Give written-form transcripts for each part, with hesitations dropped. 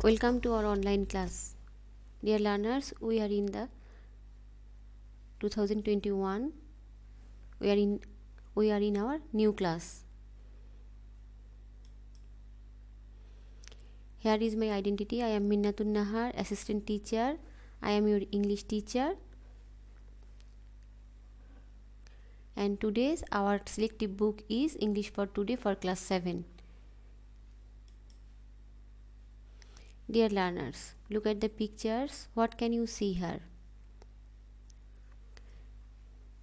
Welcome to our online class. Dear learners, we are in the 2021. We are in our new class. Here is my identity. I am Minnatun Nahar, assistant teacher. I am your English teacher. And today's our selective book is English for Today for class 7. Dear learners, look at the pictures. What can you see here?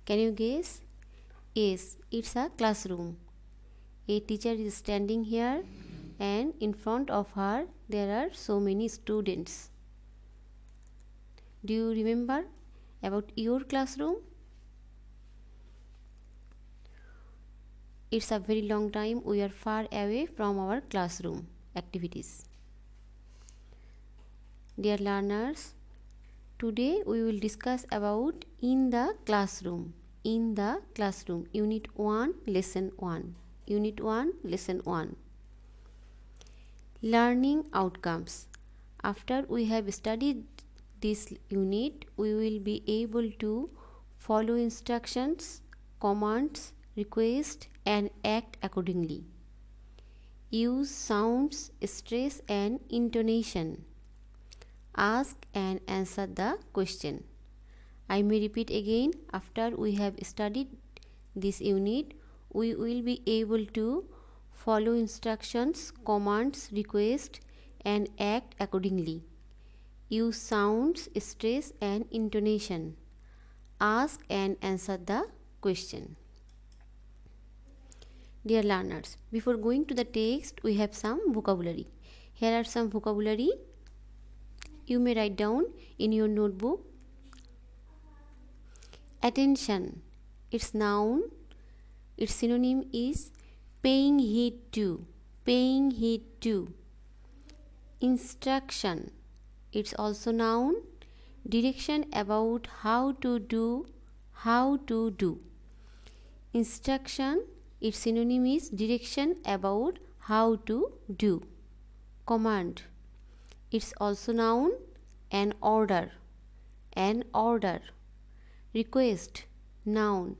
Can you guess? Yes, it's a classroom. A teacher is standing here and in front of her there are so many students. Do you remember about your classroom? It's a very long time we are far away from our classroom activities. Dear learners, today we will discuss about in the classroom. In the classroom, Unit 1, Lesson 1. Unit 1, Lesson 1. Learning outcomes. After we have studied this unit, we will be able to follow instructions, commands, requests, and act accordingly. Use sounds, stress, and intonation. Ask and answer the question. I may repeat again, after we have studied this unit, we will be able to follow instructions, commands, requests, and act accordingly. Use sounds, stress, and intonation. Ask and answer the question. Dear learners, before going to the text, we have some vocabulary. Here are some vocabulary. You may write down in your notebook. Attention, its noun, its synonym is paying heed to, paying heed to. Instruction, it's also noun, direction about how to do, how to do. Instruction, its synonym is direction about how to do. Command, it's also noun, an order, an order. Request, noun,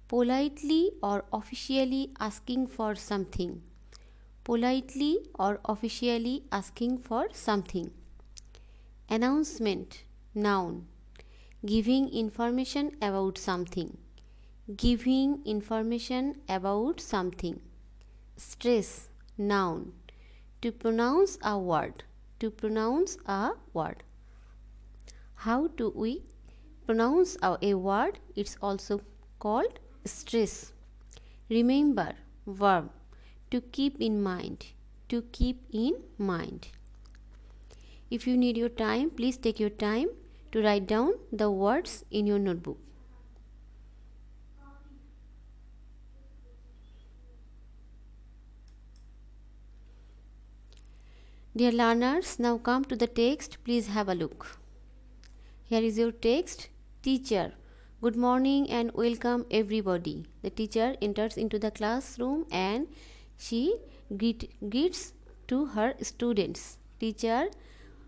politely or officially asking for something, politely or officially asking for something. Announcement, noun, giving information about something, giving information about something. Stress, noun, to pronounce a word, to pronounce a word. How do we pronounce a word? It's also called stress. Remember, verb, to keep in mind, to keep in mind. If you need your time, please take your time to write down the words in your notebook. Dear learners, now come to the text. Please have a look. Here is your text. Teacher, good morning and welcome everybody. The teacher enters into the classroom and she greets to her students. Teacher,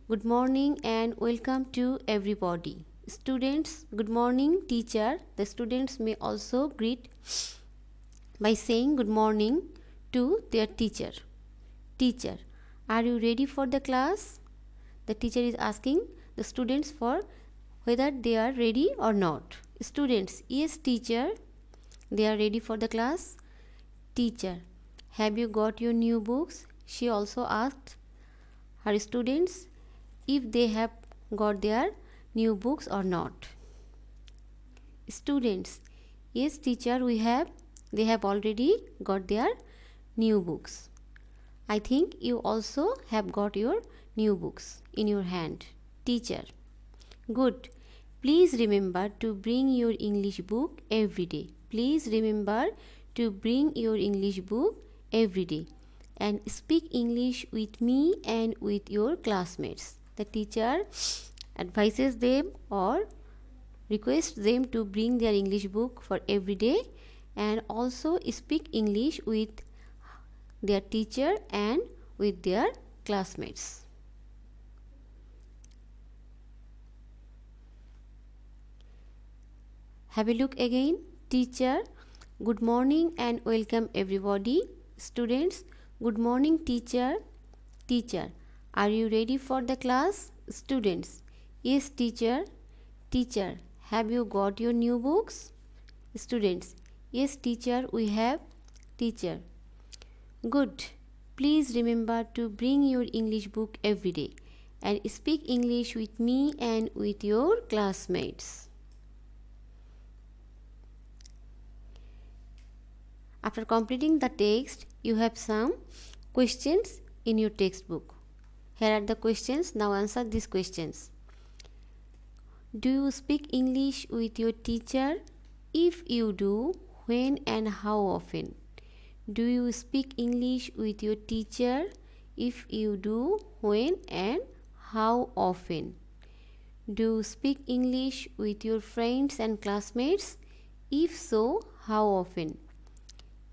good morning and welcome to everybody. Students, good morning teacher. The students may also greet by saying good morning to their teacher. Teacher, are you ready for the class? The teacher is asking the students for whether they are ready or not. Students, yes teacher, they are ready for the class. Teacher, have you got your new books? She also asked her students if they have got their new books or not. Students, yes teacher, we have. They have already got their new books. I think you also have got your new books in your hand. Teacher, good. Please remember to bring your English book every day. Please remember to bring your English book every day and speak English with me and with your classmates. The teacher advises them or requests them to bring their English book for every day and also speak English with their teacher and with their classmates. Have a look again. Teacher, good morning and welcome everybody. Students, good morning teacher. Teacher, are you ready for the class? Students, yes teacher. Teacher, have you got your new books? Students, yes teacher, we have. Teacher, good. Please remember to bring your English book every day and speak English with me and with your classmates. After completing the text, you have some questions in your textbook. Here are the questions. Now answer these questions. Do you speak English with your teacher? If you do, when and how often? Do you speak English with your teacher? If you do, when and how often? Do you speak English with your friends and classmates? If so, how often?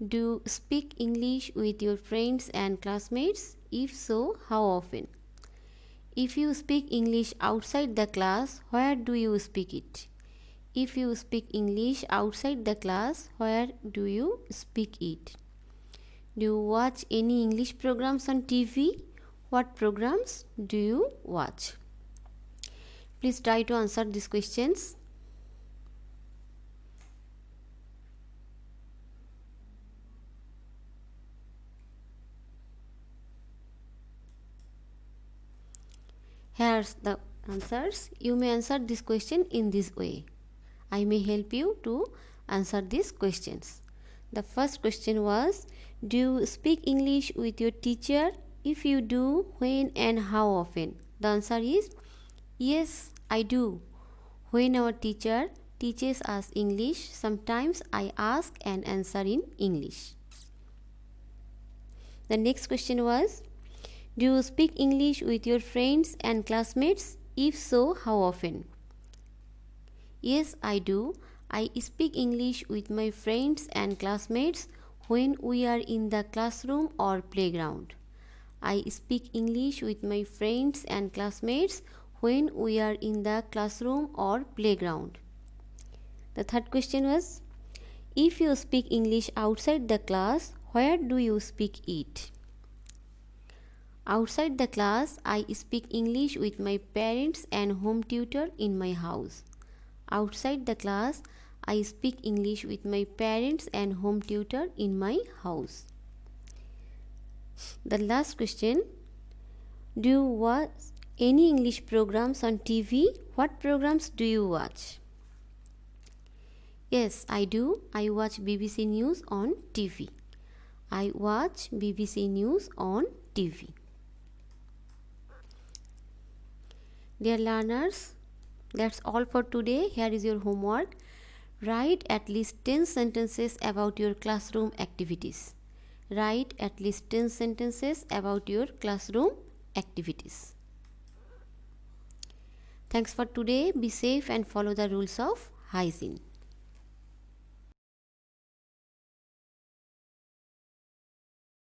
Do you speak English with your friends and classmates? If so, how often? If you speak English outside the class, where do you speak it? If you speak English outside the class, where do you speak it? Do you watch any English programs on TV? What programs do you watch? Please try to answer these questions. Here's the answers. You may answer this question in this way. I may help you to answer these questions. The first question was, do you speak English with your teacher? If you do, when and how often? The answer is, yes, I do. When our teacher teaches us English, sometimes I ask and answer in English. The next question was, do you speak English with your friends and classmates? If so, how often? Yes, I do. I speak English with my friends and classmates when we are in the classroom or playground. I speak English with my friends and classmates when we are in the classroom or playground. The third question was, if you speak English outside the class, where do you speak it? Outside the class, I speak English with my parents and home tutor in my house. Outside the class, I speak English with my parents and home tutor in my house. The last question, do you watch any English programs on TV? What programs do you watch? Yes, I do. I watch BBC News on TV. I watch BBC News on TV. Dear learners, that's all for today. Here is your homework. Write at least 10 sentences about your classroom activities. Write at least 10 sentences about your classroom activities. Thanks for today. Be safe and follow the rules of hygiene.